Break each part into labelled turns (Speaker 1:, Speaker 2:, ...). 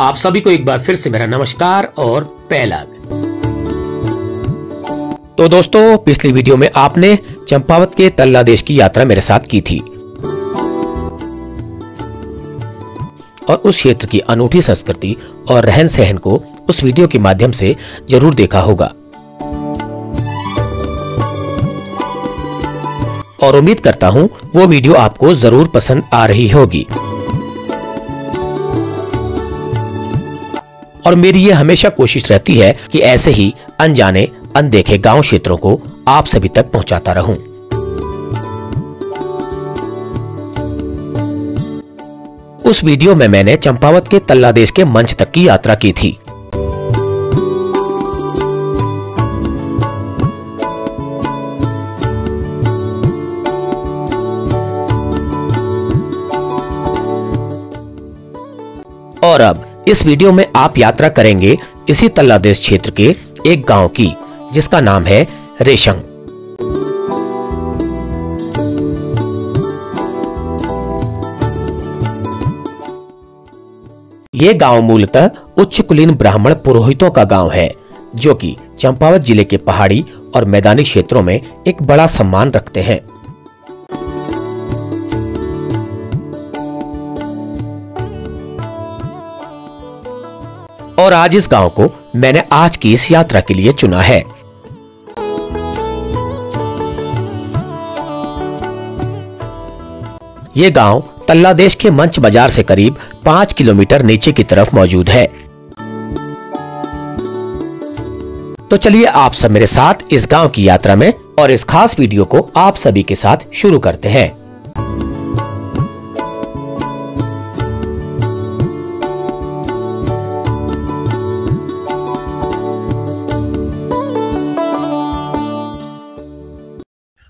Speaker 1: आप सभी को एक बार फिर से मेरा नमस्कार और पहला। तो दोस्तों, पिछली वीडियो में आपने चंपावत के तल्ला देश की यात्रा मेरे साथ की थी और उस क्षेत्र की अनूठी संस्कृति और रहन सहन को उस वीडियो के माध्यम से जरूर देखा होगा और उम्मीद करता हूं वो वीडियो आपको जरूर पसंद आ रही होगी। और मेरी ये हमेशा कोशिश रहती है कि ऐसे ही अनजाने अनदेखे गांव क्षेत्रों को आप सभी तक पहुंचाता रहूं। उस वीडियो में मैंने चंपावत के तल्ला देश के मंच तक की यात्रा की थी। और अब इस वीडियो में आप यात्रा करेंगे इसी तल्ला देश क्षेत्र के एक गांव की, जिसका नाम है रेशंग। ये गांव मूलतः उच्च कुलीन ब्राह्मण पुरोहितों का गांव है, जो कि चंपावत जिले के पहाड़ी और मैदानी क्षेत्रों में एक बड़ा सम्मान रखते हैं। और आज इस गांव को मैंने आज की इस यात्रा के लिए चुना है। ये गांव तल्ला देश के मंच बाजार से करीब 5 किलोमीटर नीचे की तरफ मौजूद है। तो चलिए आप सब मेरे साथ इस गांव की यात्रा में और इस खास वीडियो को आप सभी के साथ शुरू करते हैं।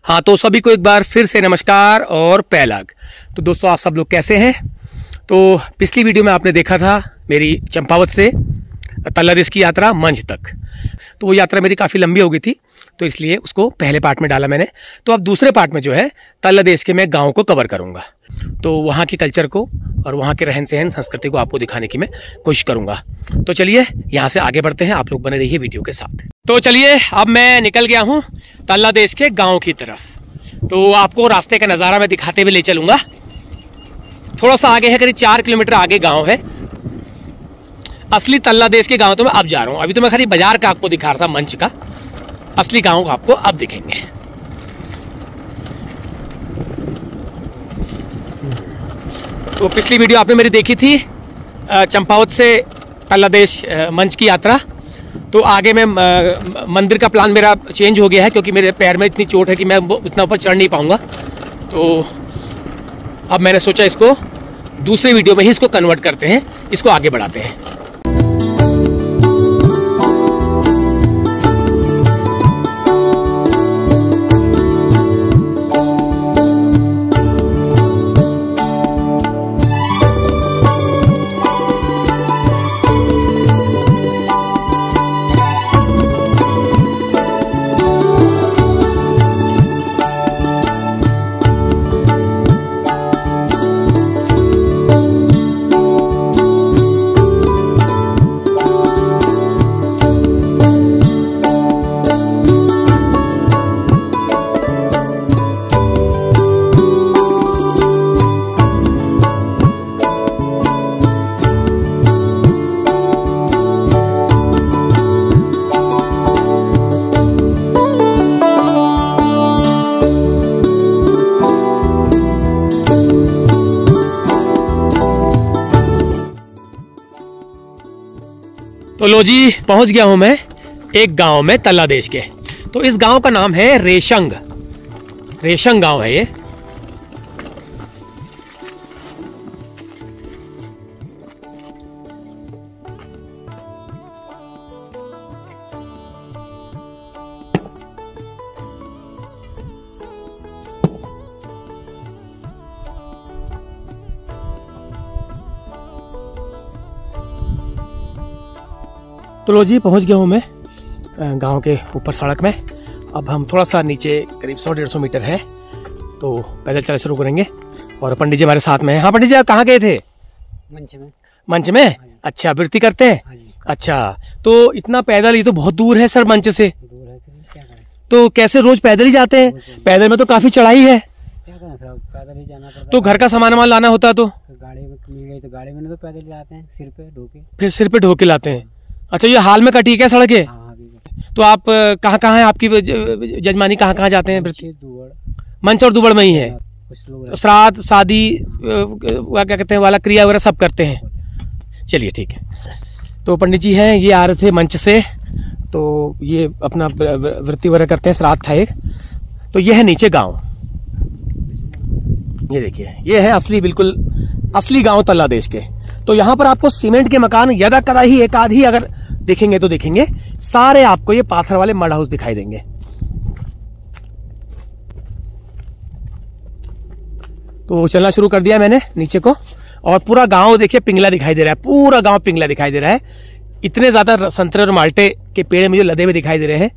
Speaker 2: हाँ, तो सभी को एक बार फिर से नमस्कार और पहलाग। तो दोस्तों, आप सब लोग कैसे हैं? तो पिछली वीडियो में आपने देखा था मेरी चंपावत से तल्ला देश की यात्रा मंच तक। तो वो यात्रा मेरी काफ़ी लंबी हो गई थी, तो इसलिए उसको पहले पार्ट में डाला मैंने। तो अब दूसरे पार्ट में जो है तल्ला देश के मैं गाँव को कवर करूँगा। तो वहाँ की कल्चर को और वहाँ के रहन सहन संस्कृति को आपको दिखाने की मैं कोशिश करूँगा। तो चलिए यहाँ से आगे बढ़ते हैं, आप लोग बने रहिए वीडियो के साथ। तो चलिए, अब मैं निकल गया हूँ तल्ला देश के गांव की तरफ। तो आपको रास्ते का नज़ारा मैं दिखाते हुए ले चलूँगा। थोड़ा सा आगे है, करीब 4 किलोमीटर आगे गांव है। असली तल्ला देश के गांव तो मैं अब जा रहा हूँ। अभी तो मैं खाली बाजार का आपको दिखा रहा था, मंच का। असली गांव आपको अब दिखेंगे। तो पिछली वीडियो आपने मेरी देखी थी चंपावत से तल्ला देश मंच की यात्रा। तो आगे मैं मंदिर का प्लान मेरा चेंज हो गया है, क्योंकि मेरे पैर में इतनी चोट है कि मैं इतना ऊपर चढ़ नहीं पाऊंगा। तो अब मैंने सोचा इसको दूसरे वीडियो में ही इसको कन्वर्ट करते हैं, इसको आगे बढ़ाते हैं। तो लो जी, पहुंच गया हूं मैं एक गांव में तल्ला देश के। तो इस गांव का नाम है रेशंग। रेशंग गांव है ये। तो लो जी, पहुंच गया हूँ मैं गांव के ऊपर सड़क में। अब हम थोड़ा सा नीचे करीब 100-150 मीटर है, तो पैदल चलना शुरू करेंगे। और पंडित जी हमारे साथ में हैं। हाँ पंडित जी, आप कहाँ गए थे?
Speaker 3: मंच में।
Speaker 2: मंच में? अच्छा, वृत्ति करते हैं।
Speaker 3: हाँ जी।
Speaker 2: अच्छा, तो इतना पैदल, ये तो बहुत दूर है सर मंच से,
Speaker 3: दूर है तो क्या करें।
Speaker 2: तो कैसे रोज पैदल ही जाते हैं? पैदल में तो काफी चढ़ाई है,
Speaker 3: क्या करें, फिर अब पैदल ही जाना पड़ता
Speaker 2: तो
Speaker 3: है।
Speaker 2: घर का सामान वामान लाना होता तो
Speaker 3: फिर गाड़ी में मिल गई तो गाड़ी में, नहीं तो पैदल जाते हैं सिर पे ढोके।
Speaker 2: फिर सिर पे ढो के लाते हैं। अच्छा, ये हाल में कटी क्या सड़क है?
Speaker 3: हाँ अभी
Speaker 2: तो आप कहाँ कहाँ है आपकी जजमानी, कहाँ कहाँ जाते हैं?
Speaker 3: दुबड़
Speaker 2: मंच और दुबड़ में ही है।
Speaker 3: कुछ लोग
Speaker 2: तो श्राद्ध, शादी, क्या कहते हैं वाला, क्रिया वगैरह सब करते हैं। चलिए ठीक है। तो पंडित जी हैं, ये आ रहे थे मंच से, तो ये अपना वृत्ति वगैरह करते हैं, श्राद्ध था एक। तो ये है नीचे गांव, ये देखिए, ये है असली, बिल्कुल असली गांव तल्ला देश के। तो यहाँ पर आपको सीमेंट के मकान यदा कदा ही एक आध ही अगर देखेंगे तो देखेंगे, सारे आपको ये पाथर वाले मड हाउस दिखाई देंगे। तो चलना शुरू कर दिया मैंने नीचे को, और पूरा गांव देखिए पिंगला दिखाई दे रहा है, पूरा गांव पिंगला दिखाई दे रहा है। इतने ज्यादा संतरे और माल्टे के पेड़ मुझे लदे हुए दिखाई दे रहे हैं।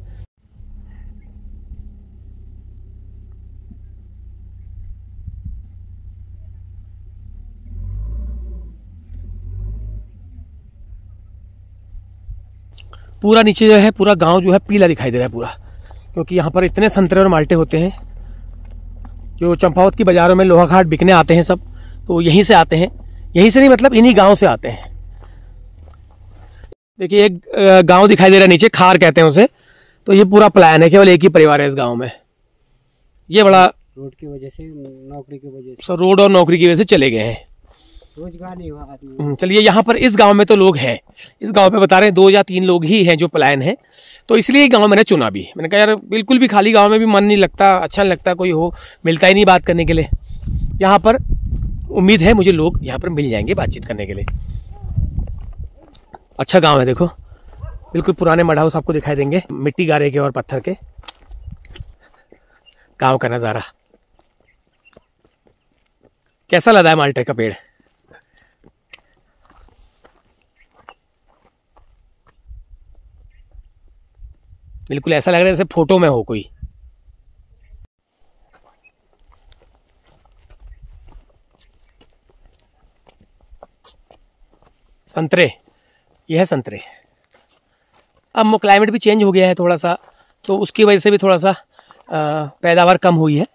Speaker 2: पूरा नीचे जो है, पूरा गांव जो है पीला दिखाई दे रहा है पूरा, क्योंकि यहाँ पर इतने संतरे और माल्टे होते हैं। जो चंपावत की बाजारों में लोहा घाट बिकने आते हैं सब, तो यहीं से आते हैं, यहीं से नहीं मतलब इन्हीं गांव से आते हैं। देखिए एक गांव दिखाई दे रहा है नीचे, खार कहते हैं उसे। तो ये पूरा प्लान है, केवल एक ही परिवार है इस गांव में। ये बड़ा
Speaker 3: रोड की वजह से, नौकरी की वजह से,
Speaker 2: सब रोड और नौकरी की वजह से चले गए हैं,
Speaker 3: रोजगार नहीं हुआ आदमी।
Speaker 2: चलिए यहाँ पर इस गांव में तो लोग हैं, इस गांव में बता रहे हैं 2 या 3 लोग ही हैं जो पलायन है। तो इसलिए गांव मैंने चुना भी। मैंने कहा यार बिल्कुल भी खाली गांव में भी मन नहीं लगता, अच्छा नहीं लगता, कोई हो, मिलता ही नहीं बात करने के लिए। यहाँ पर उम्मीद है मुझे लोग यहाँ पर मिल जाएंगे बातचीत करने के लिए। अच्छा गांव है, देखो बिल्कुल पुराने मड हाउस आपको दिखाई देंगे, मिट्टी गारे के और पत्थर के। गांव का नजारा कैसा लगा है माल्टे का पेड़? बिल्कुल ऐसा लग रहा है जैसे फोटो में हो कोई। संतरे, यह है संतरे। अब क्लाइमेट भी चेंज हो गया है थोड़ा सा, तो उसकी वजह से भी थोड़ा सा पैदावार कम हुई है।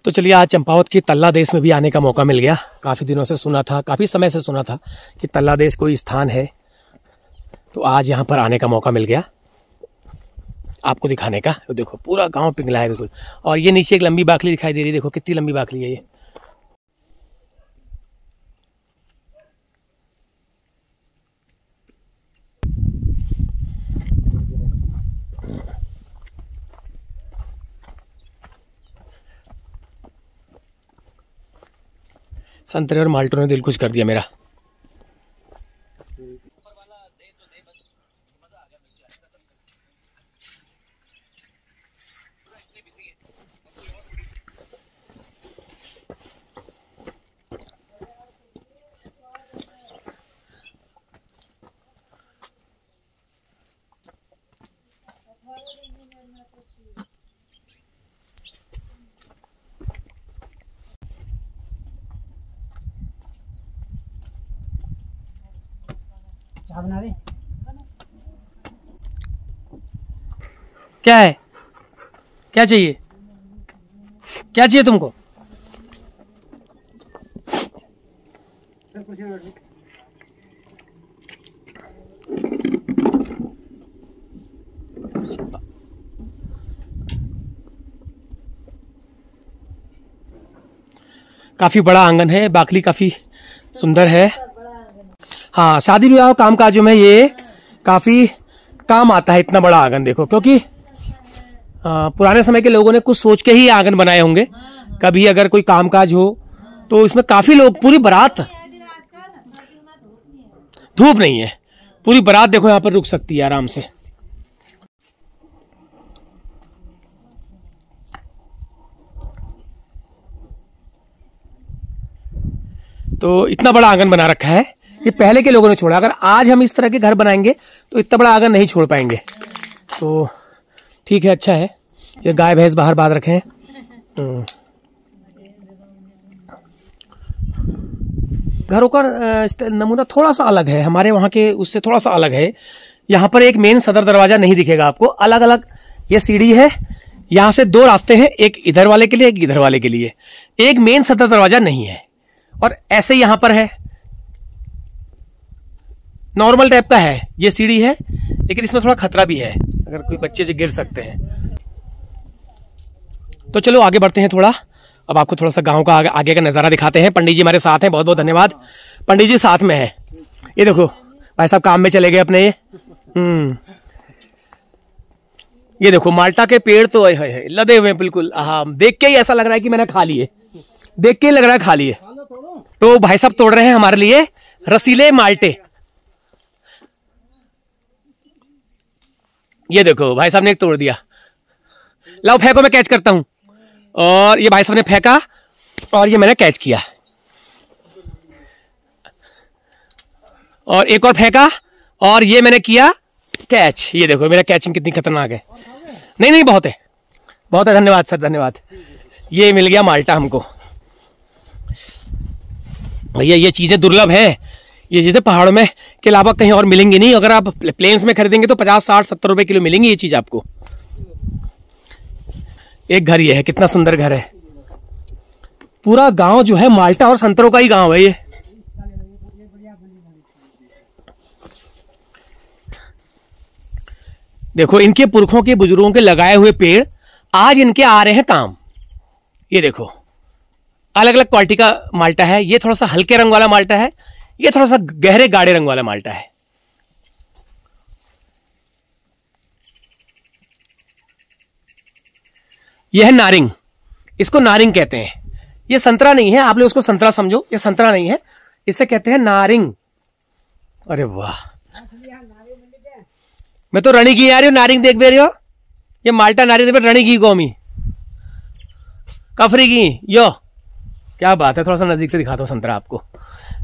Speaker 2: तो चलिए, आज चंपावत की तल्ला देश में भी आने का मौका मिल गया। काफ़ी दिनों से सुना था, काफ़ी समय से सुना था कि तल्ला देश कोई स्थान है, तो आज यहाँ पर आने का मौका मिल गया आपको दिखाने का। तो देखो पूरा गांव पिघला है बिल्कुल, और ये नीचे एक लंबी बाखली दिखाई दे रही है, देखो कितनी लंबी बाखली है ये। संतरे और माल्टों ने दिल खुश कर दिया मेरा।
Speaker 3: चाय बना दे।
Speaker 2: क्या है, क्या चाहिए, क्या चाहिए तुमको? काफी बड़ा आंगन है, बाकली काफी सुंदर है। हाँ, शादी ब्याह काम काजों में ये काफी काम आता है, इतना बड़ा आंगन देखो, क्योंकि पुराने समय के लोगों ने कुछ सोच के ही आंगन बनाए होंगे। कभी अगर कोई कामकाज हो तो इसमें काफी लोग, पूरी बारात, धूप नहीं है, पूरी बारात देखो यहाँ पर रुक सकती है आराम से। तो इतना बड़ा आंगन बना रखा है। ये पहले के लोगों ने छोड़ा। अगर आज हम इस तरह के घर बनाएंगे तो इतना बड़ा आंगन नहीं छोड़ पाएंगे। तो ठीक है, अच्छा है। ये गाय भैंस बाहर बांध रखे हैं। घरों का नमूना थोड़ा सा अलग है, हमारे वहाँ के उससे थोड़ा सा अलग है। यहाँ पर एक मेन सदर दरवाजा नहीं दिखेगा आपको, अलग अलग ये सीढ़ी है। यहाँ से दो रास्ते हैं, एक इधर वाले के लिए, एक इधर वाले के लिए। एक मेन सदर दरवाजा नहीं है। और ऐसे यहाँ पर है, नॉर्मल टाइप का है, ये सीढ़ी है, लेकिन इसमें थोड़ा खतरा भी है, अगर कोई बच्चे से गिर सकते हैं। तो चलो आगे बढ़ते हैं थोड़ा। अब आपको थोड़ा सा गांव का आगे का नजारा दिखाते हैं। पंडित जी हमारे साथ हैं, बहुत बहुत धन्यवाद। पंडित जी साथ में है। ये देखो भाई साहब काम में चले गए अपने। ये देखो माल्टा के पेड़ तो है लदे हुए हैं बिल्कुल। हाँ, देख के ही ऐसा लग रहा है कि मैंने खा लिए, देख के ही लग रहा है खा लिए। तो भाई साहब तोड़ रहे हैं हमारे लिए रसीले माल्टे। ये देखो भाई साहब ने एक तोड़ दिया। लाओ फेंको, मैं कैच करता हूं। और ये भाई साहब ने फेंका और ये मैंने कैच किया। और एक और फेंका और ये मैंने किया कैच। ये देखो मेरा कैचिंग कितनी खतरनाक है। नहीं नहीं, बहुत है, बहुत है। धन्यवाद सर, धन्यवाद। ये मिल गया माल्टा हमको। भैया ये चीजें दुर्लभ है, ये चीजें पहाड़ों में के अलावा कहीं और मिलेंगी नहीं। अगर आप प्लेन्स में खरीदेंगे तो 50, 60, 70 रुपए किलो मिलेंगी ये चीज आपको। एक घर ये है, कितना सुंदर घर है। पूरा गांव जो है माल्टा और संतरों का ही गांव है ये। देखो इनके पुरखों के बुजुर्गों के लगाए हुए पेड़ आज इनके आ रहे हैं काम। ये देखो अलग अलग क्वालिटी का माल्टा है। ये थोड़ा सा हल्के रंग वाला माल्टा है, ये थोड़ा सा गहरे गाढ़े रंग वाला माल्टा है। यह है नारिंग, इसको नारिंग कहते हैं। ये संतरा नहीं है, आप लोग उसको संतरा समझो, ये संतरा नहीं है, इसे कहते हैं नारिंग। अरे वाह, मैं तो रणी की आ रही हूँ, नारिंग देख भी रही हो। ये माल्टा नारिंग देख, रणी की कौमी कफरी की। यो क्या बात है, थोड़ा सा नजदीक से दिखाता हूँ संतरा आपको।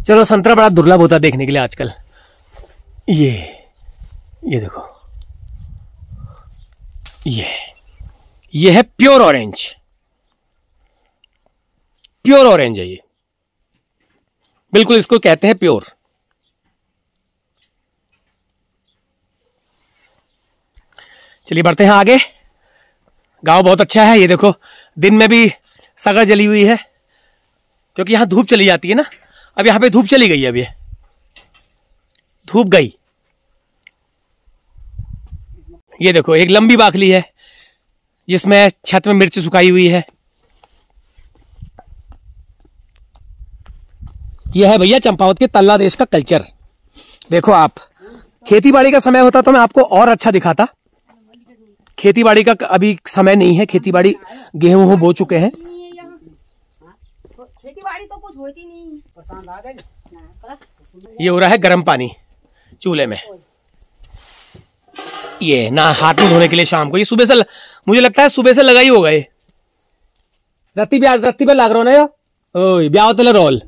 Speaker 2: चलो, संतरा बड़ा दुर्लभ होता है देखने के लिए आजकल। ये देखो, ये है प्योर ऑरेंज, प्योर ऑरेंज है ये, बिल्कुल इसको कहते हैं प्योर। चलिए बढ़ते हैं आगे। गांव बहुत अच्छा है। ये देखो दिन में भी सगर जली हुई है, क्योंकि यहां धूप चली जाती है ना। अब यहां पे धूप चली गई है, अब ये धूप गई। ये देखो एक लंबी बाखली है जिसमें छत में मिर्च सुखाई हुई है। यह है भैया चंपावत के तल्ला देश का कल्चर। देखो आप, खेती बाड़ी का समय होता तो मैं आपको और अच्छा दिखाता। खेती बाड़ी का अभी समय नहीं है, खेती बाड़ी गेहूं बो चुके हैं।
Speaker 4: खेती बाड़ी तो कुछ होती नहीं।
Speaker 2: ये हो रहा है गर्म पानी चूल्हे में, ये ना हाथ में धोने के लिए शाम को। ये सुबह से मुझे लगता है सुबह से लगा ही होगा ये। रत्ती पे लाग रहा ना यो, ओए ब्याह तले रोल।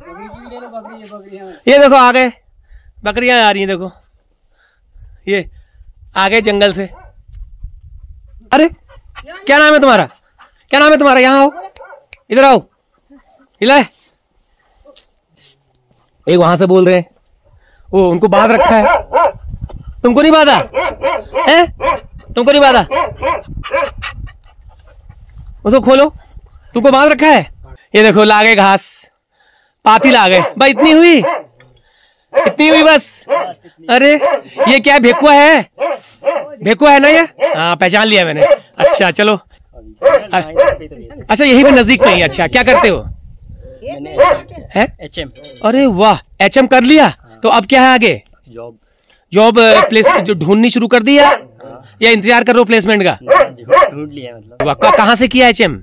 Speaker 2: ये देखो आ गए, बकरियां आ रही हैं। देखो ये आ गए जंगल से। अरे क्या नाम है तुम्हारा, क्या नाम है तुम्हारा? यहाँ आओ, इधर आओ। हिला एक वहां से बोल रहे हैं, वो उनको बांध रखा है। तुमको नहीं बांधा है? तुमको नहीं बांधा? उसको खोलो, तुमको बांध रखा है। ये देखो ला गए घास, पाती ला गए। भाई इतनी हुई, इतनी हुई बस। अरे ये क्या भेकुआ है? भेकुआ है ना ये? हाँ पहचान लिया मैंने। अच्छा चलो, अच्छा यही पे नजदीक में ही। अच्छा क्या करते हो? है
Speaker 3: HM।
Speaker 2: अरे वाह, HM कर लिया। तो अब क्या है आगे? जॉब प्लेस जो ढूंढनी शुरू कर दी या इंतजार कर रहे हो प्लेसमेंट का?
Speaker 3: ढूंढ लिया मतलब।
Speaker 2: कहाँ से किया HM?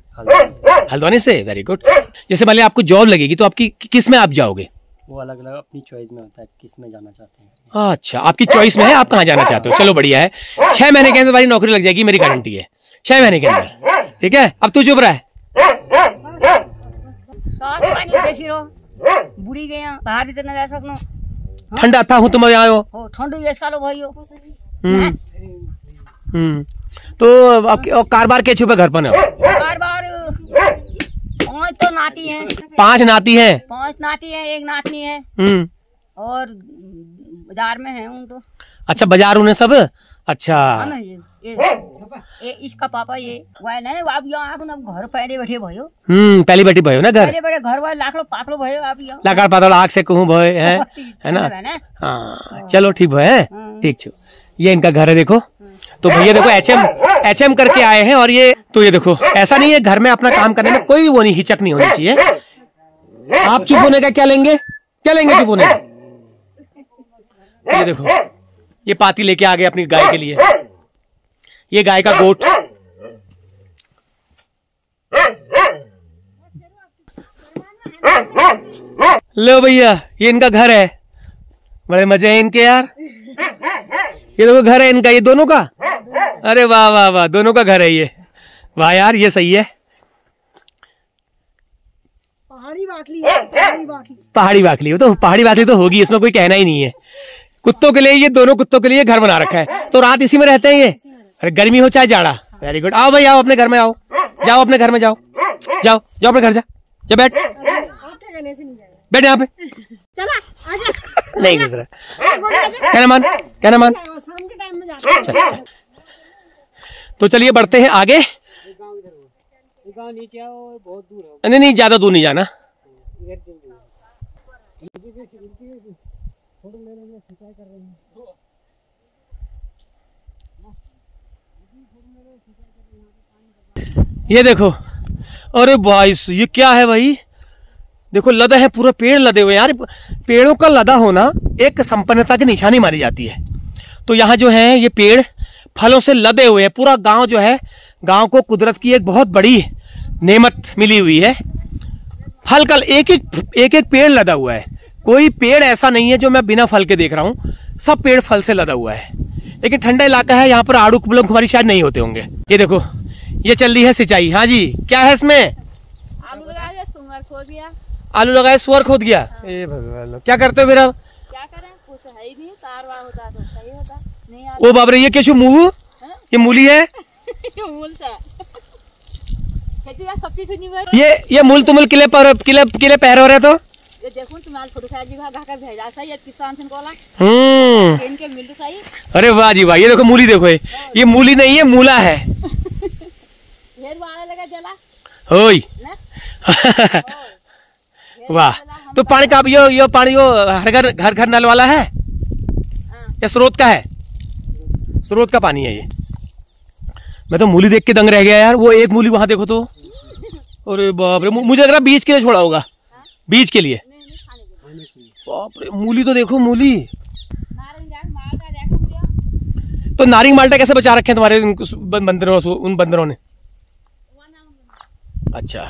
Speaker 2: हल्द्वानी से। Very good. जैसे पहले आपको जॉब लगेगी तो आपकी किस में आप जाओगे?
Speaker 3: वो अलग अलग अपनी चॉइस में होता है, किस में जाना चाहते हैं।
Speaker 2: अच्छा आपकी चॉइस में है, आप कहाँ जाना चाहते हो। चलो बढ़िया है। 6 महीने के अंदर तुम्हारी नौकरी लग जाएगी, मेरी गारंटी है। 6 महीने के अंदर, ठीक है। अब तू चुप रहा है।
Speaker 4: देखी रहो बुढ़ी गया बाहर इधर न जा सकनो।
Speaker 2: ठंडा था हूँ तुम आए हो।
Speaker 4: ठंडू ये लो भाई
Speaker 2: तो अब कारबार के छुपे घर पर
Speaker 4: कारबार तो नाती है,
Speaker 2: 5 नाती है,
Speaker 4: 5 नाती है, 1 नातनी है और बाजार में है उन तो।
Speaker 2: अच्छा बाजार उन्हें सब। अच्छा
Speaker 4: ये इसका पापा ये वह नहीं आप यहाँ घर पहले बैठे भयो।
Speaker 2: पहली बेटी भयो ना घर
Speaker 4: पहले बैठे घर वाले लाखड़ो पातलो भयो आप यहाँ
Speaker 2: लाखड़ पातलो आग से कहूँ भय है ना। हाँ चलो ठीक भय ठीक छो। ये इनका घर है देखो। तो भैया देखो एचएम करके आए हैं और ये तो ये देखो ऐसा नहीं है घर में अपना काम करने में कोई वो नहीं हिचक नहीं होनी चाहिए। आप चुप होने का क्या लेंगे चुप होने का। ये देखो ये पाती लेके आ गए अपनी गाय के लिए। ये गाय का गोट लो भैया ये इनका घर है। बड़े मजे हैं इनके यार। ये देखो घर है इनका ये दोनों का। अरे वाह वाह वाह दोनों का घर है ये। वाह यार ये सही है। पहाड़ी बाकली है तो पहाड़ी बाकली तो होगी इसमें कोई कहना ही नहीं है। कुत्तों के लिए ये दोनों कुत्तों के लिए घर बना रखा है तो रात इसी में रहते हैं ये। अरे गर्मी हो चाहे जाड़ा। वेरी गुड आओ भाई आओ अपने घर में आओ जाओ अपने घर में जाओ जाओ जाओ अपने घर जा बैठ बैठ यहाँ पे चला नहीं गुजरा कहना मान तो चलिए बढ़ते हैं आगे। नीचे आओ बहुत दूर है। नहीं ज्यादा दूर नहीं जाना। ये देखो अरे भाई ये क्या है भाई देखो लदा है पूरा पेड़ लदे हुए यार। पेड़ों का लदा होना एक संपन्नता की निशानी मानी जाती है। तो यहाँ जो है ये पेड़ फलों से लदे हुए हैं। पूरा गांव जो है गांव को कुदरत की एक बहुत बड़ी नेमत मिली हुई है। फल का एक एक पेड़ लदा हुआ है। कोई पेड़ ऐसा नहीं है जो मैं बिना फल के देख रहा हूँ। सब पेड़ फल से लदा हुआ है। लेकिन ठंडा इलाका है यहाँ पर आड़ू कुबलम कुमारी शायद नहीं होते होंगे। ये देखो ये चल रही है सिंचाई। हाँ जी क्या है इसमें
Speaker 4: आलू लगाया सुअर खोद गया।
Speaker 2: आलू लगाए सुअर खोद गया। ए भगवान क्या करते हो फिर अब
Speaker 4: क्या करें कुछ है ही नहीं। तार वार होता तो सही होता नहीं।
Speaker 2: ओ बाप रे ये क्या मूव ये मूली है ये मूल तुमुल किले पहर हो रहे तो
Speaker 4: ये देखो तुम्हारे फोटो जी घा का भेजा सही ये किसान से बोला इनके मिल तो सही।
Speaker 2: अरे वाह जी वाह ये देखो मूली देखो ये मूली नहीं है मूला है।
Speaker 4: ढेर वाला लगा जला
Speaker 2: ओई वाह तो पानी का यो पानी यो हर घर नल वाला है या स्रोत का है। स्रोत का पानी है ये। मैं तो मूली देख के दंग रह गया यार। वो एक मूली वहां देखो तो अरे बाप रे मुझे लग रहा बीज के लिए छोड़ा होगा। बीज के लिए बाप रे मूली तो देखो मूली। तो नारिंग माल्टा कैसे बचा रखे हैं तुम्हारे उन बंदरों ने। अच्छा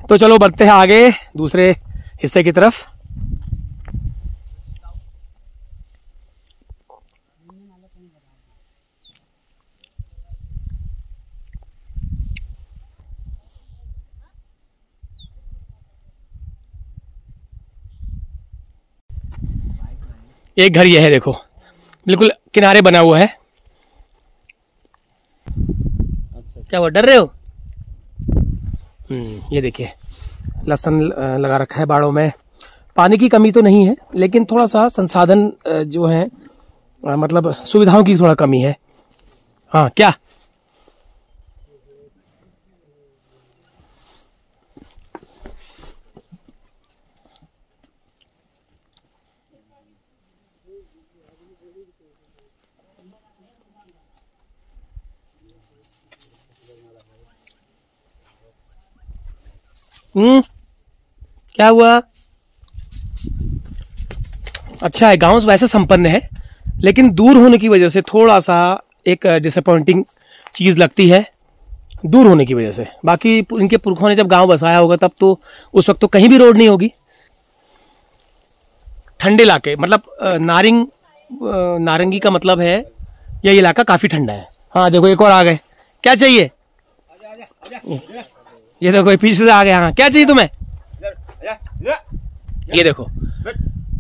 Speaker 2: तो चलो बढ़ते हैं आगे दूसरे हिस्से की तरफ। एक घर ये है देखो बिल्कुल किनारे बना हुआ है। अच्छा क्या वो डर रहे हो। ये देखिए लहसुन लगा रखा है बाड़ों में। पानी की कमी तो नहीं है लेकिन थोड़ा सा संसाधन जो है मतलब सुविधाओं की थोड़ा कमी है। हाँ क्या क्या हुआ। अच्छा है गांव वैसे संपन्न है लेकिन दूर होने की वजह से थोड़ा सा एक डिसअपॉइंटिंग चीज लगती है दूर होने की वजह से। बाकी इनके पुरखों ने जब गांव बसाया होगा तब तो उस वक्त तो कहीं भी रोड नहीं होगी। ठंडे इलाके मतलब नारंगी का मतलब है यह इलाका काफी ठंडा है। हाँ देखो एक और आ गए। क्या चाहिए ये देखो पीछे से आ गया। हाँ क्या चाहिए तुम्हें। ये देखो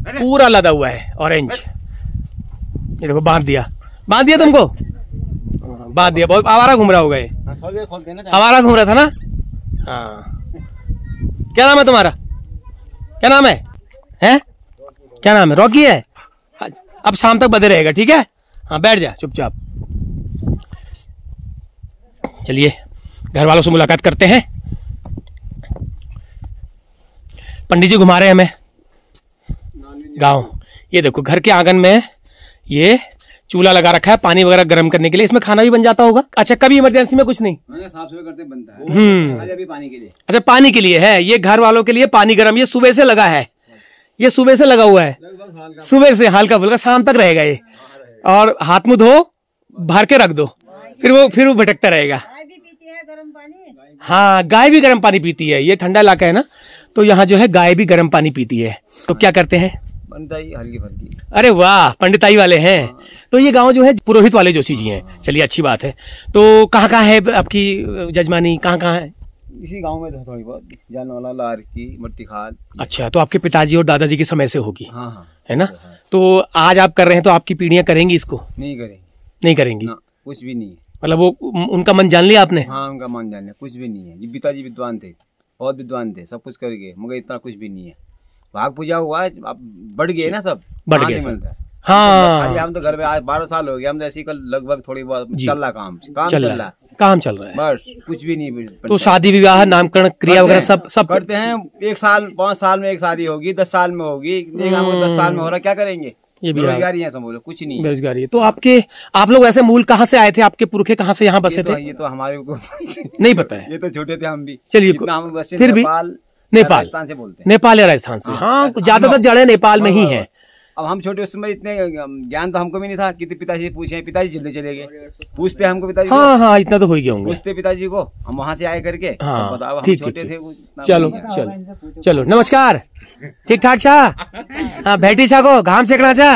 Speaker 2: पूरा लदा हुआ है ऑरेंज। ये देखो बांध दिया तुमको, बांध दिया। बहुत आवारा घूम रहा होगा ये, आवारा घूम रहा था ना। हाँ, क्या नाम है तुम्हारा? क्या नाम है? क्या नाम है? रॉकी है। अब शाम तक बंधे रहेगा, ठीक है? हाँ, बैठ जा चुपचाप। चलिए घर वालों से मुलाकात करते हैं। पंडित जी घुमा रहे हैं हमें गांव। ये देखो घर के आंगन में ये चूल्हा लगा रखा है पानी वगैरह गर्म करने के लिए। इसमें खाना भी बन जाता होगा। अच्छा, कभी इमरजेंसी में कुछ नहीं?
Speaker 3: साफ सफाई करते बनता है। अभी पानी के लिए। अच्छा,
Speaker 2: पानी के लिए है ये, घर वालों के लिए पानी गर्म। ये सुबह से लगा है, ये सुबह से लगा हुआ है, सुबह से हल्का फुल्का, शाम तक रहेगा ये। और हाथ मुंह धो, भर के रख दो, फिर वो भटकता रहेगा। हाँ, गाय भी गर्म पानी पीती है। ये ठंडा इलाका है ना, तो यहाँ जो है गाय भी गर्म पानी पीती है। तो क्या करते हैं?
Speaker 3: पंडिताई हल्की फुल्की।
Speaker 2: अरे वाह, पंडिताई वाले हैं। तो ये गांव जो है पुरोहित वाले जोशी जी हैं। चलिए, अच्छी बात है। तो कहाँ कहाँ है आपकी जजमानी, कहाँ है?
Speaker 3: इसी गांव में तो थोड़ी बहुत, जानवाला, लारकी, मट्टी खाल।
Speaker 2: अच्छा, तो आपके पिताजी और दादाजी के समय से होगी।
Speaker 3: हाँ,
Speaker 2: है ना? तो आज आप कर रहे हैं तो आपकी पीढ़ियां करेंगी इसको? नहीं करेंगी,
Speaker 3: कुछ भी नहीं है।
Speaker 2: मतलब वो उनका मन जान लिया आपने?
Speaker 3: हाँ, उनका मन जान लिया, कुछ भी नहीं है। ये पिताजी विद्वान थे, बहुत विद्वान थे, सब कुछ कर गए, मगर इतना कुछ भी नहीं है। भाग पूजा हुआ, अब बढ़ गए ना, सब
Speaker 2: बढ़ गए।
Speaker 3: हाँ, हम तो घर में आज 12 साल हो गए, हम तो ऐसी लगभग थोड़ी बहुत चल रहा, काम चल रहा है, बस कुछ भी नहीं।
Speaker 2: तो शादी विवाह, नामकरण क्रिया वगैरह सब
Speaker 3: करते हैं। 1 साल 5 साल में एक शादी होगी, 10 साल में होगी, 10 साल में हो रहा, क्या करेंगे?
Speaker 2: ये
Speaker 3: बेरोजगारी है, समझ लो, कुछ नहीं
Speaker 2: बेरोजगारी है। तो आप लोग ऐसे मूल कहाँ से आए थे? आपके पुरखे कहाँ से यहाँ बसे थे?
Speaker 3: ये तो हमारे को
Speaker 2: नहीं पता है,
Speaker 3: ये तो छोटे थे हम भी।
Speaker 2: चलिए, फिर भी नेपाल,
Speaker 3: राजस्थान से बोलते हैं।
Speaker 2: नेपाल या राजस्थान से। हाँ, ज्यादातर जड़ें नेपाल में ही है।
Speaker 3: अब हम छोटे उस समय इतने ज्ञान तो हमको भी नहीं था कि पिताजी से पूछे, पिताजी जल्दी चले गए, पूछते हमको पिताजी।
Speaker 2: हाँ, इतना तो हो ही गया होंगे,
Speaker 3: पूछते पिताजी को, हम वहाँ से आए करके।
Speaker 2: हाँ,
Speaker 3: बताओ,
Speaker 2: ठीक
Speaker 3: छोटे थे।
Speaker 2: चलो, नमस्कार। ठीक ठाक छा? हाँ, बैठी छा को घाम सेकना छा?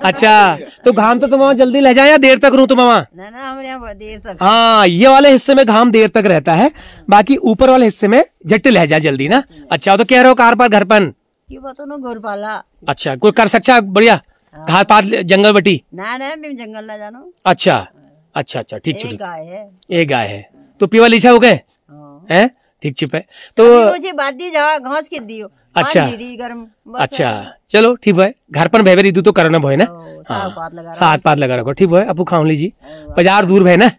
Speaker 2: अच्छा, तो घाम तो तुम वहाँ जल्दी ले जाए या देर तक रू तुम वहाँ?
Speaker 4: देर तक।
Speaker 2: हाँ, ये वाले हिस्से में घाम देर तक रहता है, बाकी ऊपर वाले हिस्से में झट ले जा जल्दी ना। अच्छा, तो कह रहे हो कार पर घर पर
Speaker 4: घोर पाला।
Speaker 2: अच्छा, कोई कर सकता बढ़िया घाट पात जंगल बटी
Speaker 4: ना जंगल ना जानो।
Speaker 2: अच्छा, ठीक ठीक। एक गाय है तो पीवा लीछा हो गए हैं? ठीक छिप है तो
Speaker 4: घास के दियो।
Speaker 2: अच्छा, चलो ठीक है। घर पर भेवे रीतु तो करना भय ना, सात पात लगा रखो, ठीक है। अपू खाऊ लीजिए, बाजार दूर है ना।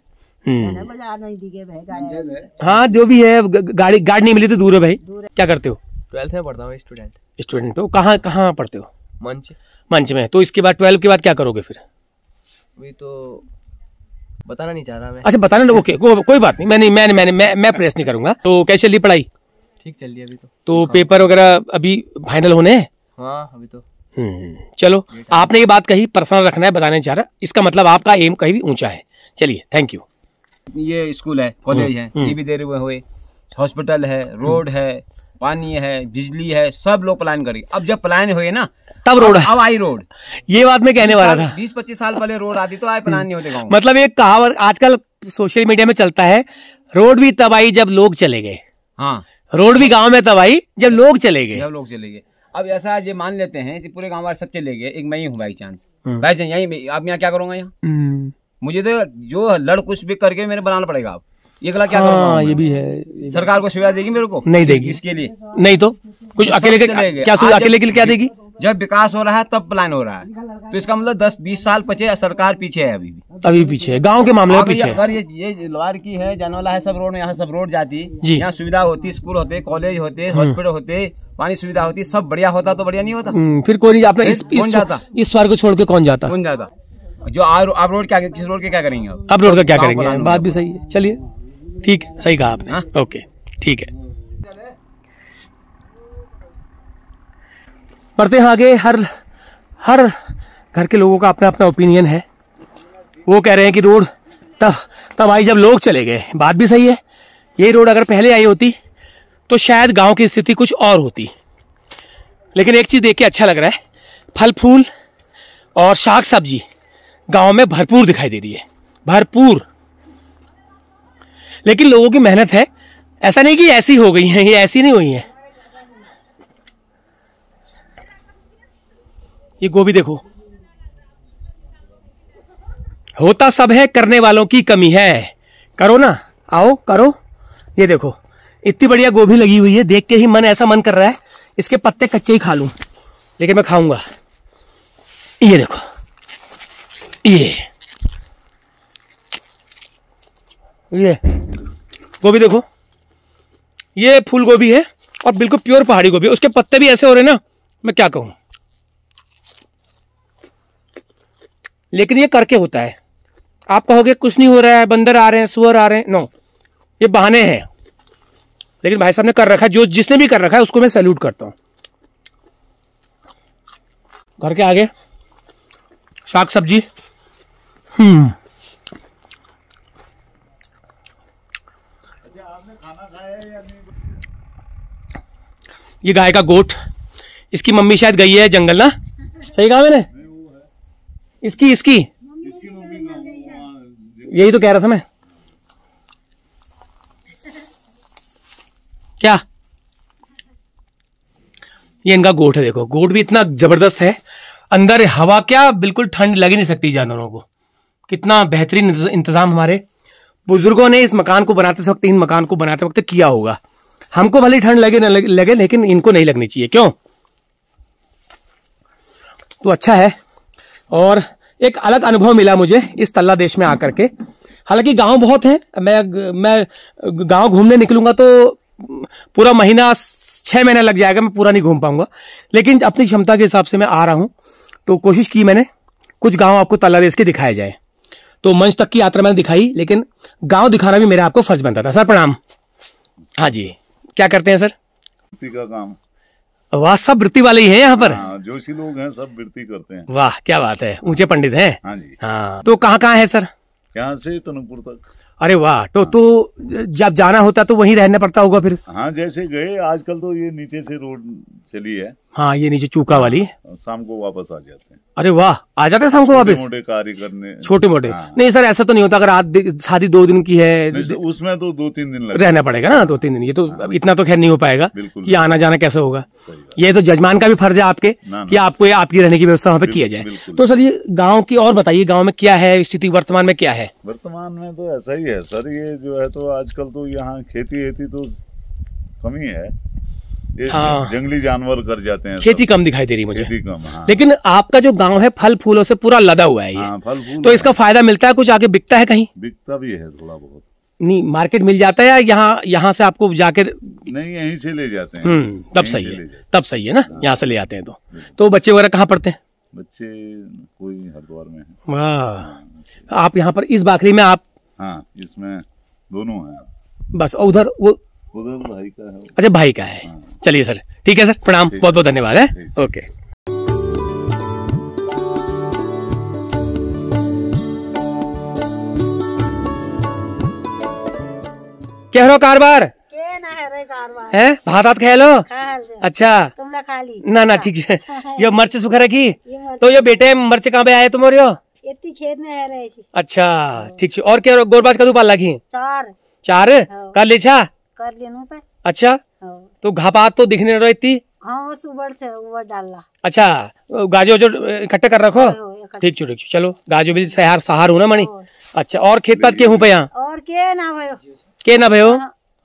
Speaker 2: हाँ, जो भी है, गाड़ी नहीं मिली तो दूर है भाई। क्या करते हो?
Speaker 5: 12th में पढ़ता हूँ,
Speaker 2: स्टूडेंट। तो कहाँ पढ़ते हो?
Speaker 5: मंच
Speaker 2: में। तो इसके बाद 12 के बाद क्या करोगे फिर?
Speaker 5: अभी तो बताना नहीं चाह रहा मैं।
Speaker 2: अच्छा, बताना। ओके, कोई बात नहीं, मैं प्रेस नहीं करूंगा। तो कैसे चल रही पढ़ाई?
Speaker 5: ठीक चल रही है अभी
Speaker 2: तो हाँ। पेपर वगैरह अभी फाइनल होने हैं?
Speaker 5: हाँ, अभी तो।
Speaker 2: चलो, आपने ये बात कही, पर्सनल रखना है, बताना नहीं चाह रहा, इसका मतलब आपका एम कहीं भी ऊंचा है। चलिए, थैंक यू।
Speaker 3: ये स्कूल है, कॉलेज है, ये भी देर हुए, हॉस्पिटल है, रोड है, पानी है, बिजली है, सब लोग प्लान करेंगे। अब जब प्लान हुए ना,
Speaker 2: तब रोड
Speaker 3: अब आई रोड।
Speaker 2: ये बात मैं कहने वाला था।
Speaker 3: 20-25 साल पहले रोड आती तो आए, प्लान नहीं होते गाँव।
Speaker 2: मतलब एक कहावत आजकल सोशल मीडिया में चलता है, रोड भी तब आई जब लोग चले गए।
Speaker 3: हाँ,
Speaker 2: रोड भी गांव में तब आई जब लोग चले गए।
Speaker 3: अब ऐसा ये मान लेते हैं कि पूरे गांव वाले सब चले गए, एक मैं ही हूँ बाई चांस, भाई यही। अब यहाँ क्या करूंगा? यहाँ मुझे तो जो लड़ कुछ भी करके मेरे बनाना पड़ेगा। अब ये क्या करूंगा?
Speaker 2: ये भी है।
Speaker 3: सरकार को सुविधा देगी मेरे को?
Speaker 2: नहीं देगी।
Speaker 3: इसके लिए
Speaker 2: नहीं तो कुछ अकेले क्या अकेले के लिए क्या देगी?
Speaker 3: जब विकास हो रहा है तब प्लान हो रहा है, तो इसका मतलब 10-20 साल पीछे सरकार पीछे है। अभी पीछे है, गांव के मामले में पीछे। अगर ये लोहार की है, जानवाला है, सब रोड में, यहाँ सब रोड जाती, यहाँ सुविधा होती, स्कूल होते, कॉलेज होते, हॉस्पिटल होते, पानी सुविधा होती, सब बढ़िया होता तो बढ़िया नहीं होता?
Speaker 2: फिर कोई नहीं जाता। कौन जाता? इस स्वर्ग को छोड़ के कौन जाता?
Speaker 3: जो आप रोड क्या, किस रोड के क्या करेंगे?
Speaker 2: अब रोड का क्या करेंगे? बात भी सही है। चलिए, ठीक है, सही कहा आपने। ओके, ठीक है, बढ़ते हैं आगे। हर घर के लोगों का अपना अपना ओपिनियन है। वो कह रहे हैं कि रोड तब आई जब लोग चले गए। बात भी सही है। ये रोड अगर पहले आई होती तो शायद गांव की स्थिति कुछ और होती। लेकिन एक चीज देख के अच्छा लग रहा है, फल फूल और साग सब्जी गांव में भरपूर दिखाई दे रही है, भरपूर। लेकिन लोगों की मेहनत है, ऐसा नहीं कि ऐसी हो गई है, ये ऐसी नहीं हुई है। ये गोभी देखो, होता सब है, करने वालों की कमी है। करो ना, आओ करो। ये देखो इतनी बढ़िया गोभी लगी हुई है, देख के ही ऐसा मन कर रहा है इसके पत्ते कच्चे ही खा लूं, लेकिन मैं खाऊंगा। ये देखो, ये गोभी देखो, ये फूल गोभी है और बिल्कुल प्योर पहाड़ी गोभी। उसके पत्ते भी ऐसे हो रहे ना, मैं क्या कहूं। लेकिन ये करके होता है। आप कहोगे कुछ नहीं हो रहा है, बंदर आ रहे हैं, सुअर आ रहे हैं, नो, ये बहाने हैं। लेकिन भाई साहब ने कर रखा है, जो जिसने भी कर रखा है उसको मैं सैल्यूट करता हूं। घर के आगे साग सब्जी, ये गाय का गोट, इसकी मम्मी शायद गई है जंगल ना, सही कहा मैंने? इसकी यही तो कह रहा था मैं। क्या ये इनका गोट है, देखो गोट भी इतना जबरदस्त है, अंदर हवा क्या बिल्कुल ठंड लग ही नहीं सकती जानवरों को। कितना बेहतरीन इंतजाम हमारे बुजुर्गों ने इस मकान को बनाते वक्त, इन मकान को बनाते वक्त किया होगा। हमको भले ठंड लगे न लगे, लेकिन इनको नहीं लगनी चाहिए, क्यों? तो अच्छा है। और एक अलग अनुभव मिला मुझे इस तल्ला देश में आकर के। हालांकि गांव बहुत है, मैं गांव घूमने निकलूंगा तो पूरा महीना 6 महीने लग जाएगा, मैं पूरा नहीं घूम पाऊंगा। लेकिन अपनी क्षमता के हिसाब से मैं आ रहा हूं, तो कोशिश की मैंने कुछ गांव आपको तल्ला देश के दिखाए जाए। तो मंच तक की यात्रा मैंने दिखाई, लेकिन गांव दिखाना भी मेरा आपको फर्ज बनता था। सर प्रणाम। हाँ जी, क्या करते हैं सर?
Speaker 6: का काम।
Speaker 2: वाह, सब वृत्ति वाले ही हैं यहाँ पर।
Speaker 6: हाँ, जोशी लोग हैं, सब वृत्ति करते हैं।
Speaker 2: वाह क्या बात है, ऊंचे पंडित हैं।
Speaker 6: हाँ जी।
Speaker 2: हाँ, तो कहाँ कहाँ है सर?
Speaker 6: यहाँ से टनकपुर तक।
Speaker 2: अरे वाह, तो जब जाना होता तो वहीं रहना पड़ता होगा फिर?
Speaker 6: हाँ, जैसे गए, आजकल तो ये नीचे से रोड चली है।
Speaker 2: हाँ, ये नीचे चूका वाली।
Speaker 6: शाम को वापस आ जाते हैं।
Speaker 2: अरे वाह, आ जाते हैं शाम को वापस?
Speaker 6: मोटे कार्य करने,
Speaker 2: छोटे मोटे।
Speaker 6: हाँ।
Speaker 2: नहीं सर, ऐसा तो नहीं होता। अगर शादी 2 दिन की है
Speaker 6: उसमें तो 2-3 दिन
Speaker 2: रहना पड़ेगा ना, 2-3 दिन। ये तो इतना तो खैर नहीं हो पाएगा कि आना जाना कैसे होगा। ये तो जजमान का भी फर्ज है आपके कि आपको आपकी रहने की व्यवस्था वहाँ पे किया जाए। तो सर ये गाँव की और बताइए, गाँव में क्या है स्थिति वर्तमान में, क्या है?
Speaker 6: वर्तमान में तो ऐसा ही है सर। ये जो है तो आजकल तो यहाँ खेती तो कमी है। ये
Speaker 2: हाँ,
Speaker 6: जंगली जानवर कर जाते हैं,
Speaker 2: खेती कम दिखाई दे रही मुझे।
Speaker 6: खेती कम, हाँ।
Speaker 2: लेकिन आपका जो गांव है फल फूलों से पूरा लदा हुआ है ये।
Speaker 6: हाँ, फल फूल
Speaker 2: तो इसका फायदा मिलता है कुछ? आगे बिकता है कहीं?
Speaker 6: बिकता भी है थोड़ा बहुत।
Speaker 2: नहीं, मार्केट मिल जाता है या यहाँ से आपको जाके?
Speaker 6: नहीं, यहीं से ले जाते हैं।
Speaker 2: तब सही है, तब सही है ना, यहाँ से ले आते हैं। तो बच्चे वगैरह कहाँ पढ़ते हैं?
Speaker 6: बच्चे कोई हरिद्वार में है।
Speaker 2: वाह, आप यहाँ पर इस बाखरी में आप?
Speaker 6: हाँ, इसमें दोनों हैं
Speaker 2: बस। उधर
Speaker 6: भाई का है।
Speaker 2: अच्छा, भाई का है। हाँ। चलिए सर, ठीक है सर, प्रणाम, बहुत बहुत धन्यवाद है। ओके। क्या हो कारबार है? भात हाथ खेलो। अच्छा,
Speaker 4: तुमने खा ली?
Speaker 2: ना ठीक है। ये मिर्च सुखा रखी। तो ये बेटे मिर्च कहाँ पे आए तुम? और
Speaker 4: इतनी खेत में है रही।
Speaker 2: अच्छा ठीक है। और क्या गोरबाज कदू पाल लगी? 4 कर ले छा
Speaker 4: कर लेनू पे।
Speaker 2: अच्छा, तो घापात तो दिखने रहो इतनी।
Speaker 4: हाँ, सुबह से ऊपर डालना।
Speaker 2: अच्छा, गाजो जो इकट्ठे कर रखो। ठीक छो चलो, गाजो भी सहार हूँ ना मणि। अच्छा, और खेत पात के हूँ पे यहाँ?
Speaker 4: और के ना भयो,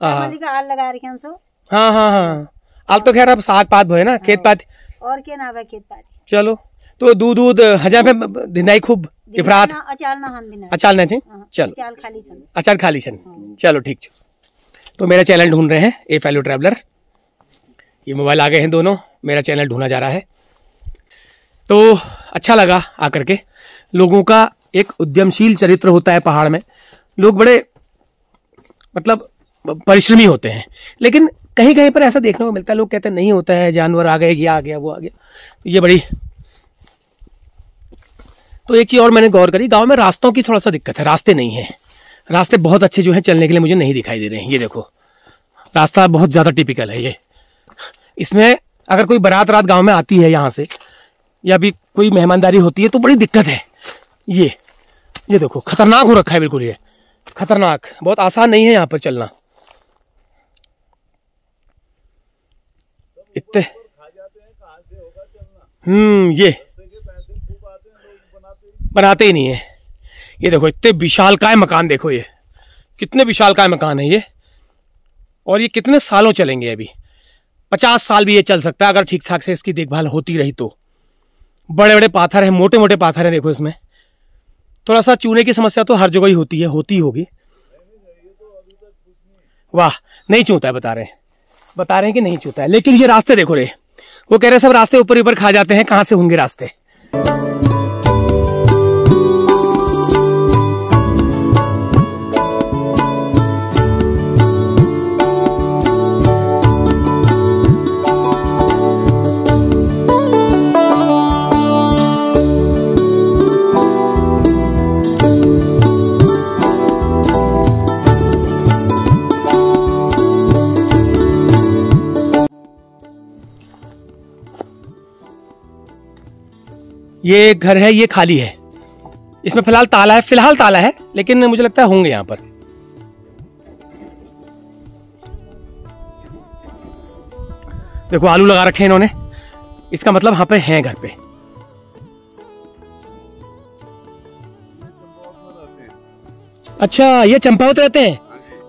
Speaker 2: हाल लगा रखे सो। हाँ, आल तो खैर अब साग पात भय ना, खेत पात
Speaker 4: और के ना भाई खेत पात।
Speaker 2: चलो, तो दूध हजार पे दिनाई खूब इफरात।
Speaker 4: अचार ना हन दिनाई।
Speaker 2: अचार ना चाहिए। चलो, अचार खाली सन। चलो ठीक छो। तो मेरा चैनल ढूंढ रहे हैं ए फैलो ट्रैवलर। ये मोबाइल आ गए हैं दोनों, मेरा चैनल ढूंढा जा रहा है। तो अच्छा लगा आकर के। लोगों का एक उद्यमशील चरित्र होता है पहाड़ में। लोग बड़े मतलब परिश्रमी होते हैं, लेकिन कहीं कहीं पर ऐसा देखने को मिलता है, लोग कहते हैं नहीं होता है, जानवर आ गए, ये आ गया, वो आ गया। तो ये बड़ी। तो एक चीज और मैंने गौर करी, गांव में रास्तों की थोड़ा सा दिक्कत है। रास्ते नहीं है, रास्ते बहुत अच्छे जो है चलने के लिए मुझे नहीं दिखाई दे रहे हैं। ये देखो, रास्ता बहुत ज्यादा टिपिकल है ये। इसमें अगर कोई बारात रात गांव में आती है यहाँ से, या भी कोई मेहमानदारी होती है, तो बड़ी दिक्कत है। ये देखो, खतरनाक हो रखा है बिल्कुल। ये खतरनाक, बहुत आसान नहीं है यहाँ पर चलना। इतने ये बनाते ही नहीं है। ये देखो इतने विशालकाय मकान, देखो ये कितने विशालकाय मकान है ये, और ये कितने सालों चलेंगे, अभी 50 साल भी ये चल सकता है अगर ठीक ठाक से इसकी देखभाल होती रही तो। बड़े बड़े पाथर हैं, मोटे मोटे पाथर हैं, देखो इसमें। थोड़ा सा चूने की समस्या तो हर जगह ही होती है, होती होगी। वाह, नहीं चूता है, बता रहे हैं कि नहीं चूता है। लेकिन ये रास्ते देखो रे, वो कह रहे सब रास्ते ऊपर ऊपर खा जाते हैं, कहां से होंगे रास्ते। ये घर है, ये खाली है, इसमें फिलहाल ताला है, लेकिन मुझे लगता है होंगे यहां पर। देखो आलू लगा रखे हैं इन्होंने, इसका मतलब यहाँ पे हैं घर पे। अच्छा, ये चंपावत रहते हैं,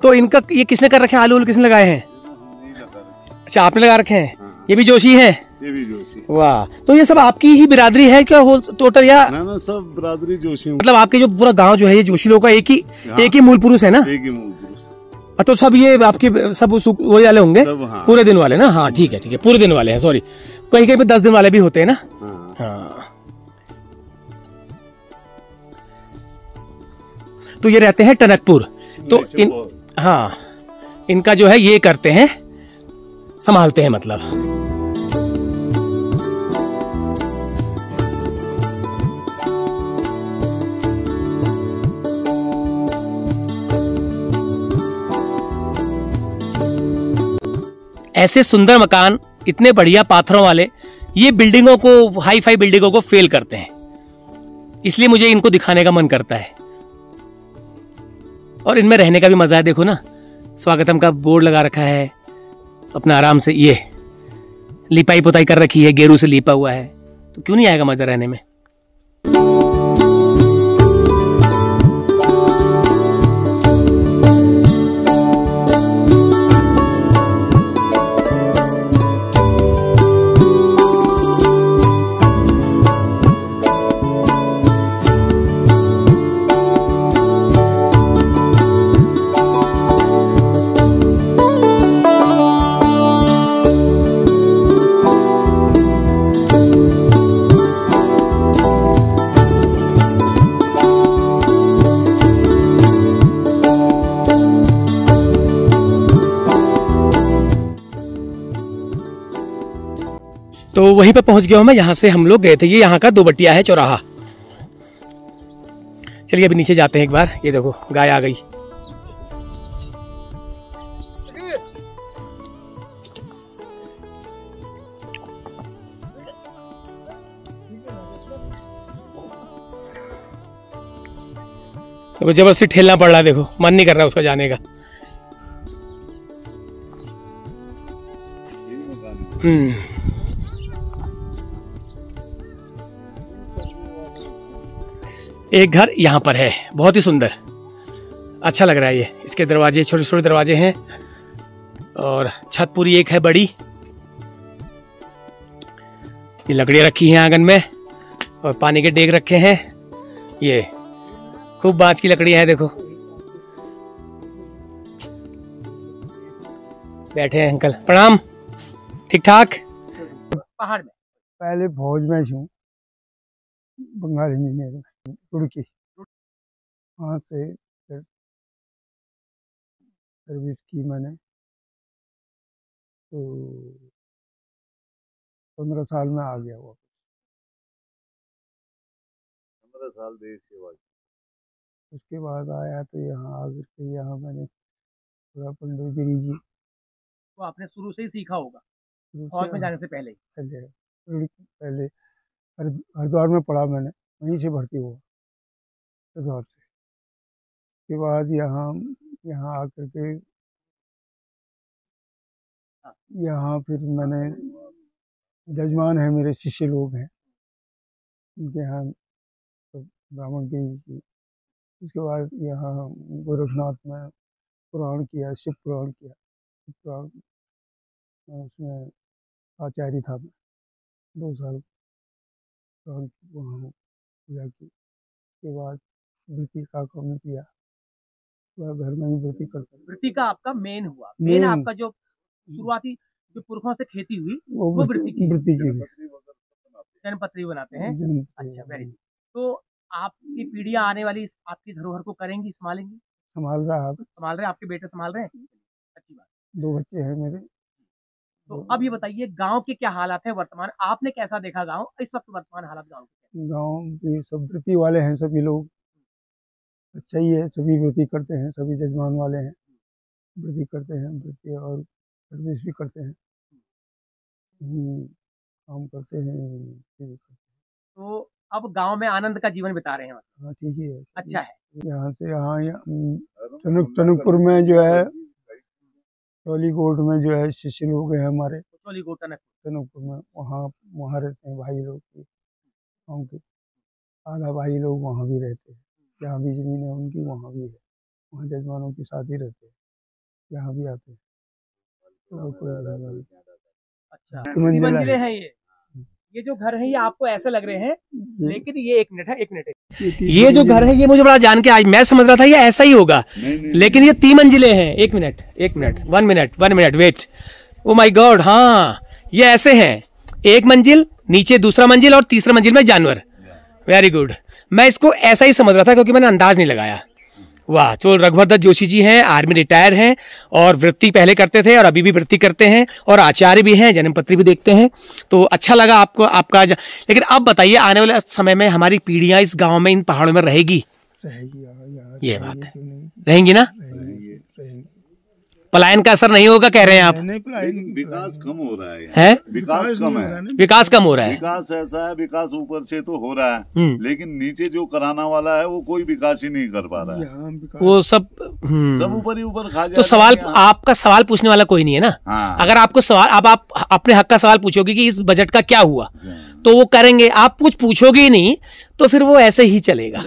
Speaker 2: तो इनका ये किसने कर रखे हैं, आलू किसने लगाए हैं? अच्छा, आपने लगा रखे हैं। ये भी जोशी है?
Speaker 6: ये भी जोशी।
Speaker 2: वाह, तो ये सब आपकी ही बिरादरी है क्या होल टोटल, या
Speaker 6: ना सब बिरादरी जोशी,
Speaker 2: मतलब आपके जो पूरा गांव जो है ये जोशी लोगों का एक ही मूल पुरुष है ना?
Speaker 6: एक ही मूल पुरुष।
Speaker 2: तो सब ये आपके सब वही वाले होंगे?
Speaker 6: हाँ।
Speaker 2: पूरे दिन वाले ना? हाँ ठीक है, पूरे दिन वाले हैं, सॉरी, कहीं कहीं पे 10 दिन वाले भी होते हैं ना? हाँ। तो ये रहते हैं टनकपुर, तो हाँ, इनका जो है ये करते हैं, संभालते हैं मतलब। ऐसे सुंदर मकान, इतने बढ़िया पाथरों वाले, ये बिल्डिंगों को, हाई फाई बिल्डिंगों को फेल करते हैं, इसलिए मुझे इनको दिखाने का मन करता है। और इनमें रहने का भी मजा है, देखो ना, स्वागतम का बोर्ड लगा रखा है, अपना आराम से ये लिपाई पुताई कर रखी है, गेरू से लिपा हुआ है, तो क्यों नहीं आएगा मजा रहने में। तो वहीं पे पहुंच गया हूं मैं, यहां से हम लोग गए थे, ये यहाँ का दो बट्टिया है, चौराहा। चलिए अभी नीचे जाते हैं एक बार। ये देखो गाय आ गई। देखो जबरदस्ती ठेलना पड़ रहा है, देखो मन नहीं कर रहा उसका जाने का। एक घर यहाँ पर है, बहुत ही सुंदर, अच्छा लग रहा है ये। इसके दरवाजे छोटे छोटे दरवाजे हैं, और छत पूरी एक है बड़ी। ये लकड़ियाँ रखी हैं आंगन में, और पानी के डेग रखे हैं। ये खूब बांस की लकड़ियाँ हैं, देखो बैठे हैं अंकल। प्रणाम, ठीक ठाक। पहाड़ में
Speaker 7: पहले फौज में हूँ, बंगाल इंजीनियर रुड़की, वहाँ से सर्विस की मैंने, तो 15 साल में आ गया वो।
Speaker 6: 15 साल देश सेवा।
Speaker 7: उसके बाद आया तो यहाँ आकर के यहाँ मैंने थोड़ा पंडित गिरी जी।
Speaker 2: तो आपने शुरू से ही सीखा होगा फौज में जाने से पहले?
Speaker 7: पहले हरिद्वार में पढ़ा मैंने, वहीं से भर्ती हुआ हरिद्वार से। उसके बाद यहाँ आकर के यहाँ फिर मैंने, जजमान है मेरे शिष्य लोग हैं, उनके यहाँ तो ब्राह्मण की थी। उसके बाद यहाँ गोरखनाथ में पुराण किया, शिव पुराण किया। शिव पुराण उसमें आचार्य था मैं, 2 साल पुराण वहाँ पूजा की। उसके बाद वृत्ति का काम किया, वह घर में ही वृत्ति करता।
Speaker 2: वृत्ति का आपका मेन हुआ, मेन आपका जो शुरुआती जो पुरखों से खेती हुई वो वृत्ति की जन्मपत्री बनाते हैं। अच्छा, वेरी गुड। तो आपकी पीढ़ियां आने वाली आपकी धरोहर को करेंगी, संभालेंगी?
Speaker 7: संभाल रहा है,
Speaker 2: संभाल रहे हैं, आपके बेटे संभाल रहे हैं। अच्छी बात।
Speaker 7: 2 बच्चे हैं मेरे।
Speaker 2: तो अब ये बताइए गांव के क्या हालात है वर्तमान, आपने कैसा देखा गांव इस वक्त, वर्तमान हालात गांव के?
Speaker 7: गांव के सब वृत्ति वाले हैं, सभी लोग अच्छा ही है, सभी वृत्ति करते हैं, सभी जजमान वाले हैं, वृत्ति करते हैं, वृत्ति और सर्विस भी करते हैं, काम करते हैं।
Speaker 2: तो अब गांव में आनंद का जीवन बिता रहे हैं?
Speaker 7: हाँ, ठीक ही है,
Speaker 2: अच्छा है।
Speaker 7: यहाँ से यहाँ टनकपुर में जो है, टोलीकोट में जो है शिष्य लोग हैं हमारे, टनकपुर में, वहाँ रहते हैं भाई लोग, गाँव के आधा भाई लोग वहाँ भी रहते हैं। जहाँ भी जमीन है उनकी वहाँ भी है, वहाँ जजमानों के साथ ही रहते हैं, यहाँ भी आते हैं।
Speaker 2: अच्छा, कितनी मंजिलें हैं ये जो घर है ये आपको ऐसे लग रहे हैं, लेकिन ये एक मिनट है, ये जो घर है ये मुझे बड़ा जान के आज मैं समझ रहा था ये ऐसा ही होगा, लेकिन ये 3 मंजिलें हैं। एक minute 1 minute wait, oh my god, हाँ ये ऐसे हैं, 1 मंजिल नीचे, दूसरा मंजिल और तीसरा मंजिल में जानवर। वेरी गुड, मैं इसको ऐसा ही समझ रहा था क्योंकि मैंने अंदाज नहीं लगाया। वाह। तो रघुवर दत्त जोशी जी हैं, आर्मी रिटायर हैं और वृत्ति पहले करते थे और अभी भी वृत्ति करते हैं और आचार्य भी हैं, जन्मपत्री भी देखते हैं। तो अच्छा लगा आपको आपका। लेकिन अब बताइए आने वाले समय में हमारी पीढ़ियां इस गांव में, इन पहाड़ों में रहेगी? ये बात है, रहेंगी ना? पलायन का असर नहीं होगा कह रहे हैं आप?
Speaker 6: विकास कम हो रहा है, विकास कम है,
Speaker 2: विकास कम हो रहा है।
Speaker 6: विकास ऐसा है, विकास ऊपर से तो हो रहा है, लेकिन नीचे जो कराना वाला है वो कोई विकास ही नहीं कर पा रहा है,
Speaker 2: वो सब
Speaker 6: ऊपर ही ऊपर खा जाए।
Speaker 2: तो सवाल, आपका सवाल पूछने वाला कोई नहीं है ना?
Speaker 6: हाँ।
Speaker 2: अगर आपको सवाल, अब आप अपने हक का सवाल पूछोगे कि इस बजट का क्या हुआ, तो वो करेंगे। आप कुछ पूछोगे ही नहीं तो फिर वो ऐसे ही चलेगा।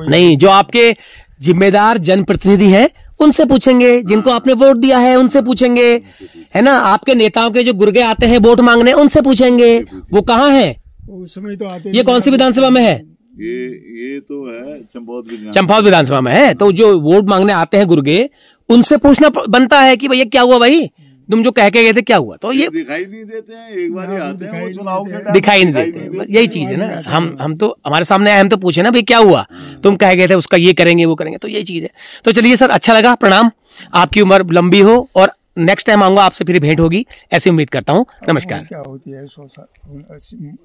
Speaker 2: नहीं, जो आपके जिम्मेदार जनप्रतिनिधि हैं उनसे पूछेंगे, जिनको आपने वोट दिया है उनसे पूछेंगे, है ना? आपके नेताओं के जो गुर्गे आते हैं वोट मांगने, उनसे पूछेंगे। वो कहाँ है?
Speaker 7: उस समय तो आते।
Speaker 2: ये कौन सी विधानसभा में है?
Speaker 6: ये तो है
Speaker 2: चंपावत विधानसभा में है। तो जो वोट मांगने आते हैं गुर्गे, उनसे पूछना बनता है कि भैया क्या हुआ भाई, तुम जो कह के गए थे क्या हुआ? तो ये
Speaker 6: दिखाई नहीं देते हैं, एक बार ही आते हैं, वो चुनाव के टाइम
Speaker 2: दिखाई नहीं देते। यही चीज है ना, हम तो हमारे सामने आए, हम तो पूछे ना भाई क्या हुआ, तुम कह गए थे उसका ये करेंगे वो करेंगे, तो यही चीज है। तो चलिए सर, अच्छा लगा, प्रणाम, आपकी उम्र लंबी हो और नेक्स्ट टाइम आऊंगा आपसे फिर भेंट होगी, ऐसी उम्मीद करता हूँ। नमस्कार।
Speaker 7: क्या होती है 100 साल,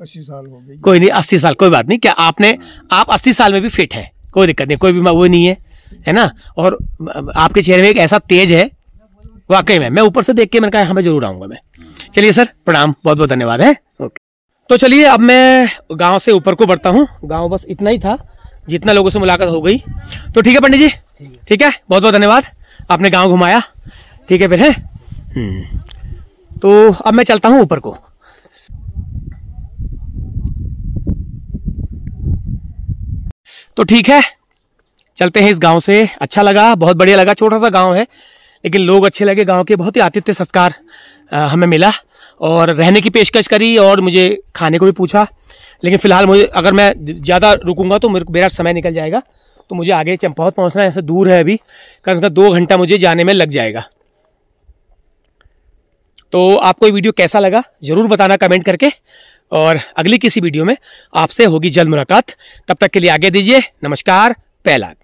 Speaker 7: 80 साल हो गई।
Speaker 2: कोई नहीं, 80 साल कोई बात नहीं। क्या आप 80 साल में भी फिट है, कोई दिक्कत नहीं, कोई भी वो नहीं है ना? और आपके चेहरे में एक ऐसा तेज है वाकई में, मैं ऊपर से देख के मैंने कहा हमें जरूर आऊंगा मैं। चलिए सर, प्रणाम, बहुत बहुत धन्यवाद है। ओके, तो चलिए अब मैं गांव से ऊपर को बढ़ता हूँ। गांव बस इतना ही था, जितना लोगों से मुलाकात हो गई। तो ठीक है पंडित जी, ठीक है, बहुत बहुत धन्यवाद, आपने गांव घुमाया। ठीक है फिर है। तो अब मैं चलता हूँ ऊपर को। तो ठीक है, चलते हैं इस गांव से। अच्छा लगा, बहुत बढ़िया लगा, छोटा सा गांव है लेकिन लोग अच्छे लगे गांव के, बहुत ही आतिथ्य सत्कार हमें मिला और रहने की पेशकश करी और मुझे खाने को भी पूछा। लेकिन फिलहाल मुझे, अगर मैं ज़्यादा रुकूंगा तो मेरा समय निकल जाएगा, तो मुझे आगे चंपावत पहुंचना है, ऐसे दूर है अभी, कम से कम 2 घंटा मुझे जाने में लग जाएगा। तो आपको ये वीडियो कैसा लगा ज़रूर बताना कमेंट करके, और अगली किसी वीडियो में आपसे होगी जल्द मुलाकात। तब तक के लिए आगे दीजिए, नमस्कार, पैलाग।